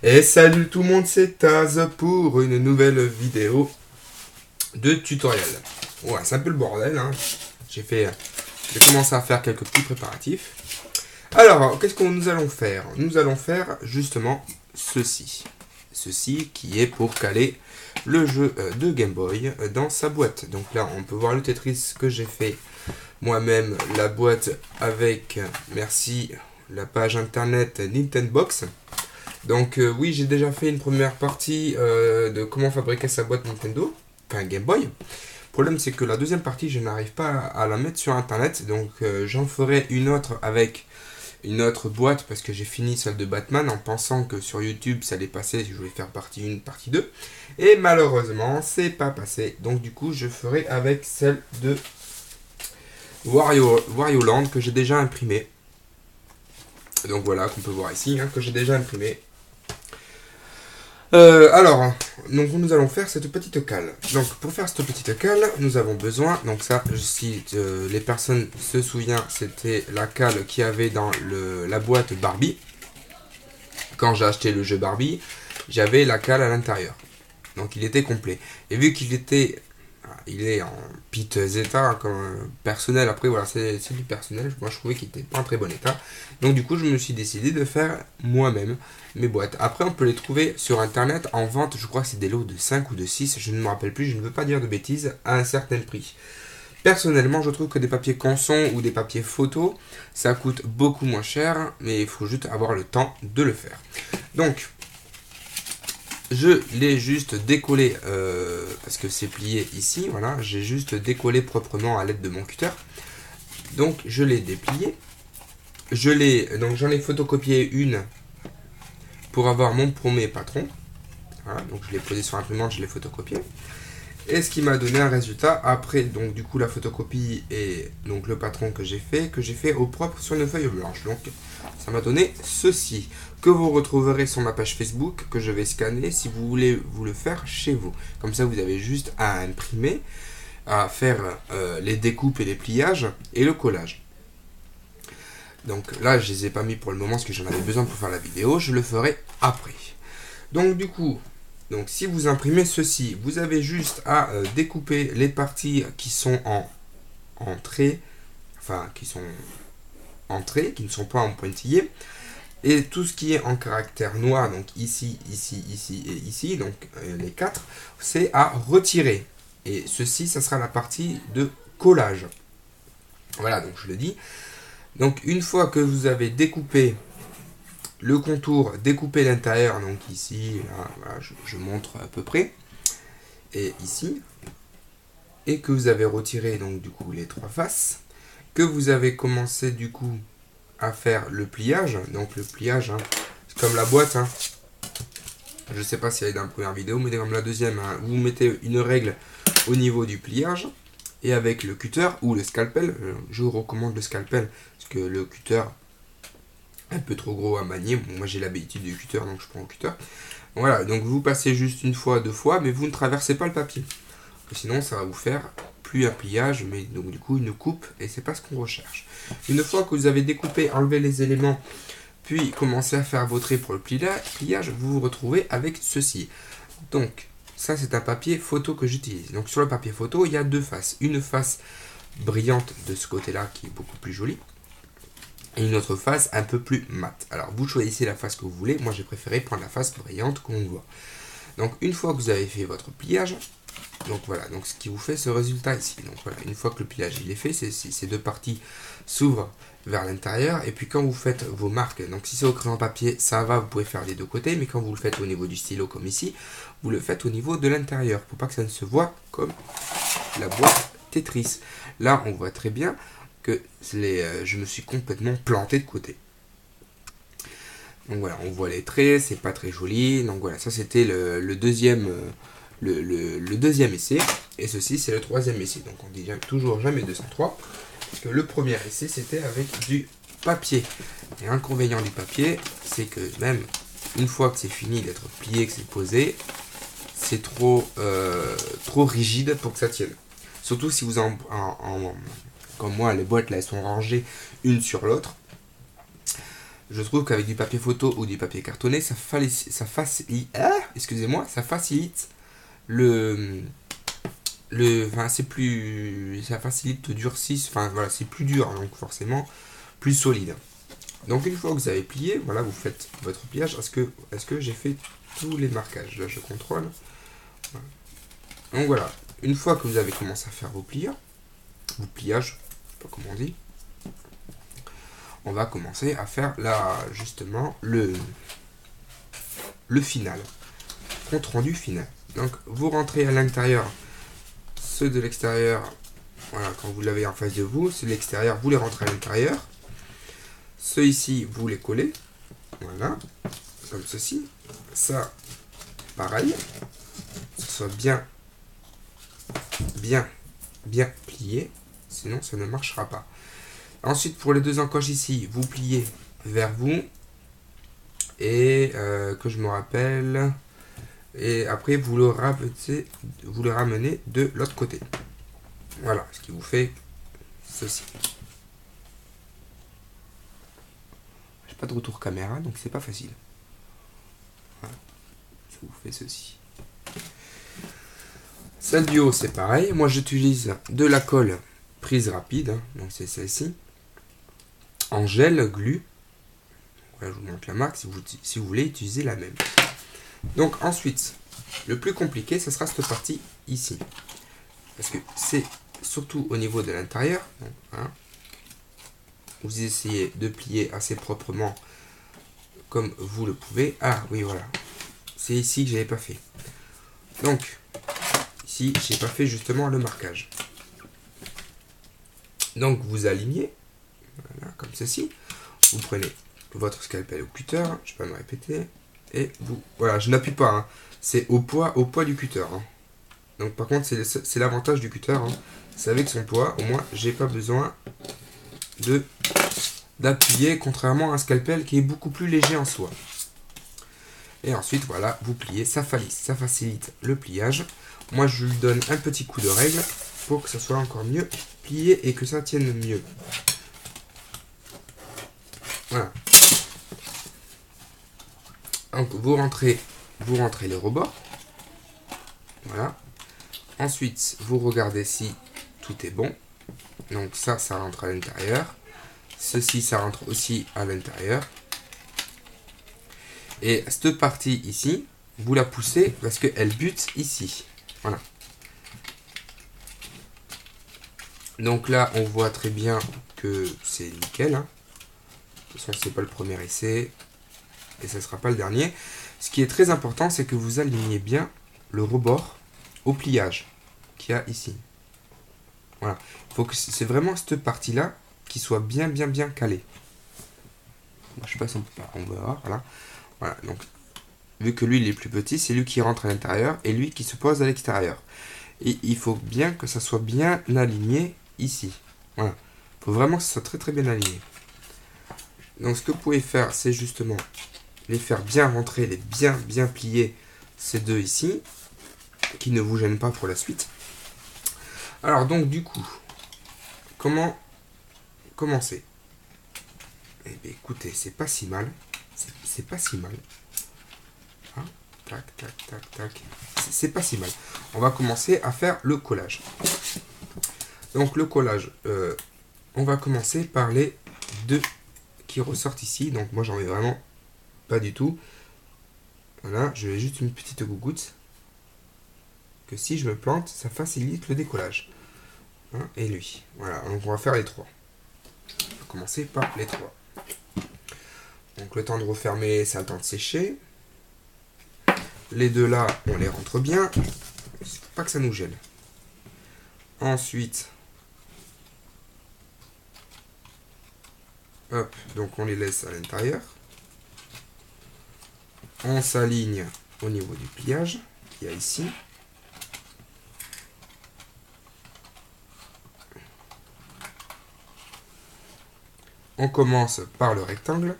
Et salut tout le monde, c'est Taz pour une nouvelle vidéo de tutoriel. Ouais, c'est un peu le bordel, hein. J'ai commencé à faire quelques petits préparatifs. Alors, qu'est-ce que nous allons faire? Nous allons faire justement ceci. Ceci qui est pour caler le jeu de Game Boy dans sa boîte. Donc là, on peut voir le Tetris que j'ai fait moi-même, la boîte avec, merci, la page internet Nintendobox. Donc oui, j'ai déjà fait une première partie de comment fabriquer sa boîte Nintendo, enfin Game Boy. Le problème c'est que la deuxième partie, je n'arrive pas à la mettre sur internet, donc j'en ferai une autre avec une autre boîte parce que j'ai fini celle de Batman en pensant que sur YouTube ça allait passer, je voulais faire partie 1, partie 2. Et malheureusement, c'est pas passé. Donc du coup, je ferai avec celle de Wario Land que j'ai déjà imprimée. Donc voilà, qu'on peut voir ici, hein, que j'ai déjà imprimé. Alors, donc nous allons faire cette petite cale. Donc pour faire cette petite cale, nous avons besoin, donc ça, si les personnes se souviennent, c'était la cale qu'il y avait dans la boîte Barbie. Quand j'ai acheté le jeu Barbie, j'avais la cale à l'intérieur. Donc il était complet. Et vu qu'il était, il est en piteux état, comme personnel, après voilà, c'est du personnel, moi je trouvais qu'il était pas en très bon état. Donc du coup je me suis décidé de faire moi-même mes boîtes. Après on peut les trouver sur internet en vente, je crois que c'est des lots de 5 ou de 6, je ne me rappelle plus, je ne veux pas dire de bêtises, à un certain prix. Personnellement je trouve que des papiers canson ou des papiers photo, ça coûte beaucoup moins cher, mais il faut juste avoir le temps de le faire. Donc je l'ai juste décollé parce que c'est plié ici, voilà, j'ai juste décollé proprement à l'aide de mon cutter. Donc je l'ai déplié. Donc j'en ai photocopié une pour avoir mon premier patron. Voilà, donc je l'ai posé sur l'imprimante, je l'ai photocopié. Et ce qui m'a donné un résultat après, donc du coup la photocopie et donc le patron que j'ai fait au propre sur une feuille blanche. Donc ça m'a donné ceci, que vous retrouverez sur ma page Facebook, que je vais scanner si vous voulez vous le faire chez vous. Comme ça vous avez juste à imprimer, à faire les découpes et les pliages et le collage. Donc là je les ai pas mis pour le moment parce que j'en avais besoin pour faire la vidéo, je le ferai après. Donc du coup, donc si vous imprimez ceci, vous avez juste à découper les parties qui sont en trait, enfin qui sont en trait, qui ne sont pas en pointillé, et tout ce qui est en caractère noir, donc ici, ici, ici et ici, donc les 4, c'est à retirer. Et ceci, ça sera la partie de collage. Voilà, donc je le dis. Donc une fois que vous avez découpé le contour, découper l'intérieur, donc ici, là, voilà, je montre à peu près, et ici, et que vous avez retiré donc du coup les 3 faces, que vous avez commencé du coup à faire le pliage, donc le pliage, hein, c'est comme la boîte, hein. Je sais pas si elle est dans la première vidéo, mais comme la deuxième, hein, vous mettez une règle au niveau du pliage, et avec le cutter ou le scalpel, je vous recommande le scalpel, parce que le cutter, un peu trop gros à manier. Bon, moi j'ai l'habitude du cutter, donc je prends le cutter. Voilà, donc vous passez juste une fois, 2 fois, mais vous ne traversez pas le papier. Sinon ça va vous faire plus un pliage, mais donc du coup une coupe, et c'est pas ce qu'on recherche. Une fois que vous avez découpé, enlevé les éléments, puis commencé à faire vos traits pour le pliage, vous vous retrouvez avec ceci. Donc ça c'est un papier photo que j'utilise. Donc sur le papier photo, il y a 2 faces. Une face brillante de ce côté-là qui est beaucoup plus jolie, et une autre face un peu plus mat. Alors vous choisissez la face que vous voulez, moi j'ai préféré prendre la face brillante qu'on voit. Donc une fois que vous avez fait votre pliage, donc voilà, donc ce qui vous fait ce résultat ici. Donc voilà, une fois que le pliage il est fait, ces 2 parties s'ouvrent vers l'intérieur, et puis quand vous faites vos marques, donc si c'est au crayon papier, ça va, vous pouvez faire les 2 côtés, mais quand vous le faites au niveau du stylo comme ici, vous le faites au niveau de l'intérieur, pour pas que ça ne se voit comme la boîte Tetris. Là on voit très bien que je me suis complètement planté de côté. Donc voilà, on voit les traits, c'est pas très joli. Donc voilà, ça c'était le deuxième essai. Et ceci c'est le 3e essai. Donc on dit toujours jamais 203. Parce que le premier essai c'était avec du papier. Et l'inconvénient du papier, c'est que même une fois que c'est fini d'être plié, que c'est posé, c'est trop rigide pour que ça tienne. Surtout si vous comme moi, les boîtes là elles sont rangées une sur l'autre. je trouve qu'avec du papier photo ou du papier cartonné, ça facilite enfin c'est plus, ça facilite le durcisse, enfin voilà, c'est plus dur, donc forcément plus solide. Donc une fois que vous avez plié, voilà, vous faites votre pliage. Est-ce que j'ai fait tous les marquages? Là je contrôle. Voilà. Donc voilà, une fois que vous avez commencé à faire vos pliages, je sais pas comment on dit, on va commencer à faire là justement le final, compte rendu final. Donc vous rentrez à l'intérieur, ceux de l'extérieur, voilà, quand vous l'avez en face de vous, ceux de l'extérieur, vous les rentrez à l'intérieur. Ceux ici, vous les collez, voilà, comme ceci. Ça, pareil, que ce soit bien plié, sinon ça ne marchera pas. Ensuite, pour les deux encoches ici, vous pliez vers vous, et que je me rappelle, et après vous le ramenez de l'autre côté. Voilà, ce qui vous fait ceci. J'ai pas de retour caméra, donc c'est pas facile. Voilà, ça vous fait ceci. Celle du haut, c'est pareil. Moi, j'utilise de la colle prise rapide, hein, donc c'est celle-ci, en gel glu. Voilà, je vous montre la marque si vous voulez utiliser la même. Donc ensuite, le plus compliqué, ce sera cette partie ici, parce que c'est surtout au niveau de l'intérieur. Hein, vous essayez de plier assez proprement comme vous le pouvez. Ah oui, voilà, c'est ici que j'avais pas fait. Donc ici, j'ai pas fait justement le marquage. Donc vous alignez, voilà, comme ceci. Vous prenez votre scalpel ou cutter, je vais pas me répéter, et vous, voilà, je n'appuie pas, hein, c'est au poids du cutter. Hein. Donc par contre, c'est l'avantage du cutter, hein, c'est avec son poids, au moins j'ai pas besoin d'appuyer, contrairement à un scalpel qui est beaucoup plus léger en soi. Et ensuite, voilà, vous pliez, ça facilite le pliage. Moi, je lui donne un petit coup de règle pour que ça soit encore mieux plié et que ça tienne mieux. Voilà. Donc, vous rentrez les rebords. Voilà. Ensuite, vous regardez si tout est bon. Donc ça rentre à l'intérieur. Ceci, ça rentre aussi à l'intérieur. Et cette partie ici, vous la poussez parce qu'elle bute ici. Voilà. Donc là, on voit très bien que c'est nickel. Hein. De toute façon, c'est pas le premier essai. Et ce ne sera pas le dernier. Ce qui est très important, c'est que vous alignez bien le rebord au pliage qu'il y a ici. Voilà. Faut que c'est vraiment cette partie-là qui soit bien calée. Je sais pas si on peut pas. On va voir. Voilà. Voilà. Donc, vu que lui, il est plus petit, c'est lui qui rentre à l'intérieur et lui qui se pose à l'extérieur. Et il faut bien que ça soit bien aligné ici. Voilà. Il faut vraiment que ça soit très bien aligné. Donc, ce que vous pouvez faire, c'est justement les faire bien rentrer, les bien plier ces deux ici, qui ne vous gênent pas pour la suite. Alors donc du coup, comment commencer? Eh bien écoutez, c'est pas si mal. C'est pas si mal. Hein, tac. C'est pas si mal. On va commencer à faire le collage. Donc le collage, on va commencer par les deux qui ressortent ici. Donc moi j'en ai vraiment pas du tout. Voilà, je vais juste une petite gougoute. Que si je me plante, ça facilite le décollage. Hein, et lui. Voilà, donc on va faire les trois. On va commencer par les trois. Donc le temps de refermer, ça a le temps de sécher. Les deux là, on les rentre bien. Faut pas que ça nous gèle. Ensuite, hop, donc on les laisse à l'intérieur. On s'aligne au niveau du pliage qu'il y a ici. On commence par le rectangle.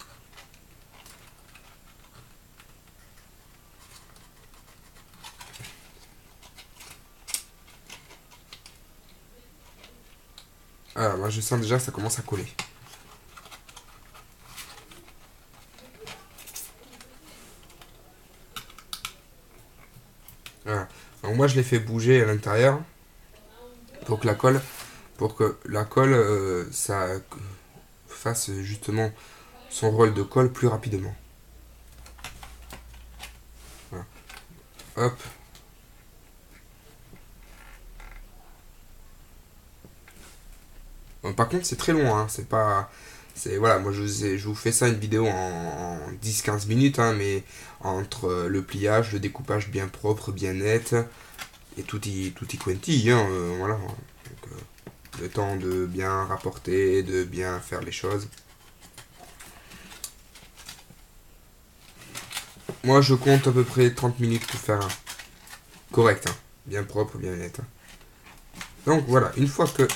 Alors, moi je sens déjà que ça commence à coller. Voilà. Donc moi je l'ai fait bouger à l'intérieur pour que la colle ça fasse justement son rôle de colle plus rapidement. Voilà. Hop. Bon, par contre c'est très long, hein. C'est pas... Voilà, moi je vous fais ça une vidéo en 10-15 minutes, hein, mais entre le pliage, le découpage bien propre, bien net, et tout y quanti, hein, voilà. Donc, le temps de bien rapporter, de bien faire les choses. Moi je compte à peu près 30 minutes pour faire un correct, hein, bien propre, bien net. Hein. Donc voilà, une fois que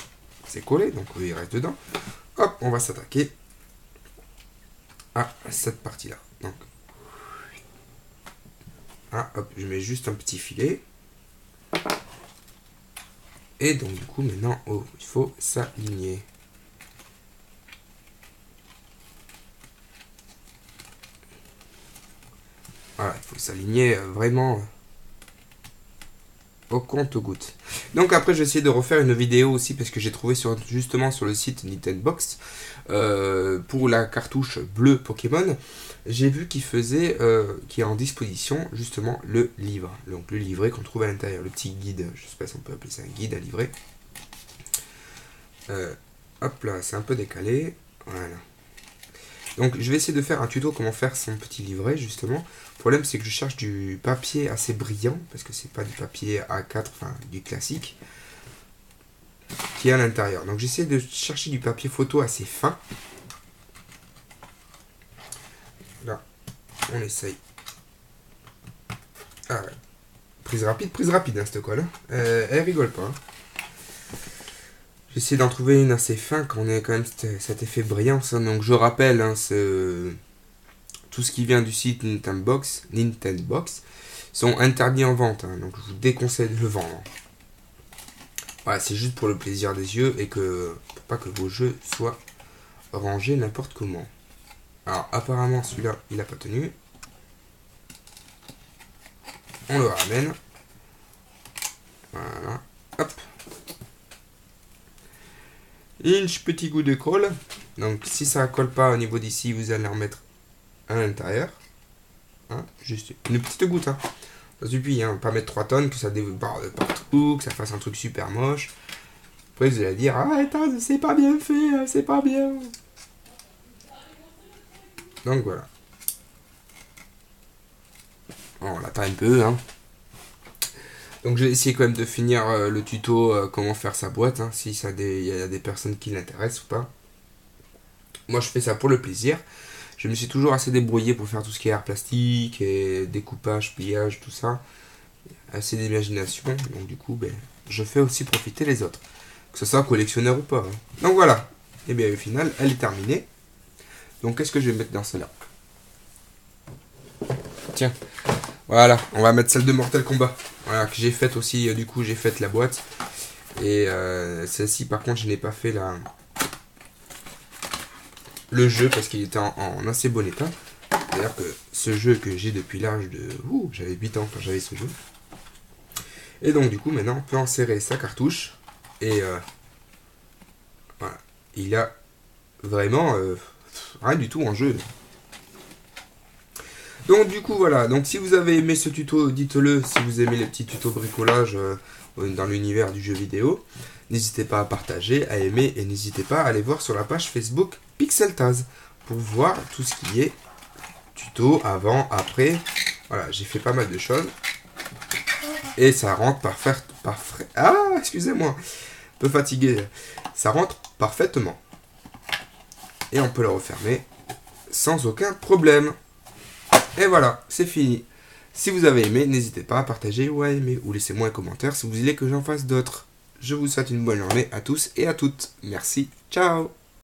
c'est collé, donc il reste dedans, hop, on va s'attaquer à cette partie là. Donc, ah, hop, je mets juste un petit filet. Et donc du coup maintenant, oh, il faut s'aligner. Voilà, il faut s'aligner vraiment au compte-goutte. Donc après, je vais essayer de refaire une vidéo aussi parce que j'ai trouvé justement sur le site Nintendo Box pour la cartouche bleue Pokémon. J'ai vu qu'il faisait, qui est en disposition justement le livre. Donc le livret qu'on trouve à l'intérieur, le petit guide. Je sais pas si on peut appeler ça un guide à livrer. Hop là, c'est un peu décalé. Voilà. Donc je vais essayer de faire un tuto comment faire son petit livret justement. Le problème c'est que je cherche du papier assez brillant, parce que c'est pas du papier A4, enfin du classique, qui est à l'intérieur. Donc j'essaie de chercher du papier photo assez fin. Là, on essaye. Ah ouais. Prise rapide hein, cette colle. Hein. Elle rigole pas. Hein. J'essaie d'en trouver une assez fin, qu'on ait quand même cet effet brillant. Ça. Donc je rappelle, hein, tout ce qui vient du site Nintendo Box sont interdits en vente, hein, donc je vous déconseille de le vendre. Voilà, c'est juste pour le plaisir des yeux et que pour pas que vos jeux soient rangés n'importe comment. Alors apparemment celui-là il n'a pas tenu. On le ramène. Voilà. Hop. Inch petit goût de colle. Donc si ça colle pas au niveau d'ici, vous allez en mettre à l'intérieur. Hein, juste une petite goutte. Hein. Ça suffit, hein, pas mettre 3 tonnes, que ça déborde partout, que ça fasse un truc super moche. Après vous allez dire, ah attends, c'est pas bien fait, c'est pas bien. Donc voilà. Bon, on l'attend un peu, hein. Donc j'ai essayé quand même de finir le tuto comment faire sa boîte, hein, si ça y a des personnes qui l'intéressent ou pas. Moi je fais ça pour le plaisir. Je me suis toujours assez débrouillé pour faire tout ce qui est art plastique et découpage, pliage, tout ça. Assez d'imagination, donc du coup ben, je fais aussi profiter les autres. Que ce soit collectionneur ou pas. Hein. Donc voilà. Et bien au final, elle est terminée. Donc qu'est-ce que je vais mettre dans celle-là? Tiens. Voilà, on va mettre celle de Mortal Kombat. Voilà, que j'ai faite aussi, du coup j'ai fait la boîte. Et celle-ci par contre je n'ai pas fait le jeu parce qu'il était en assez bon état. D'ailleurs que ce jeu que j'ai depuis l'âge de... j'avais 8 ans quand j'avais ce jeu. Et donc du coup maintenant on peut insérer sa cartouche. Et voilà, il a vraiment rien du tout en jeu. Donc du coup voilà, donc si vous avez aimé ce tuto, dites-le. Si vous aimez les petits tutos bricolage dans l'univers du jeu vidéo, n'hésitez pas à partager, à aimer et n'hésitez pas à aller voir sur la page Facebook Pixeltaz pour voir tout ce qui est tuto avant, après. Voilà, j'ai fait pas mal de choses et ça rentre excusez-moi, un peu fatigué. Ça rentre parfaitement et on peut le refermer sans aucun problème. Et voilà, c'est fini. Si vous avez aimé, n'hésitez pas à partager ou à aimer, ou laissez-moi un commentaire si vous voulez que j'en fasse d'autres. Je vous souhaite une bonne journée à tous et à toutes. Merci, ciao.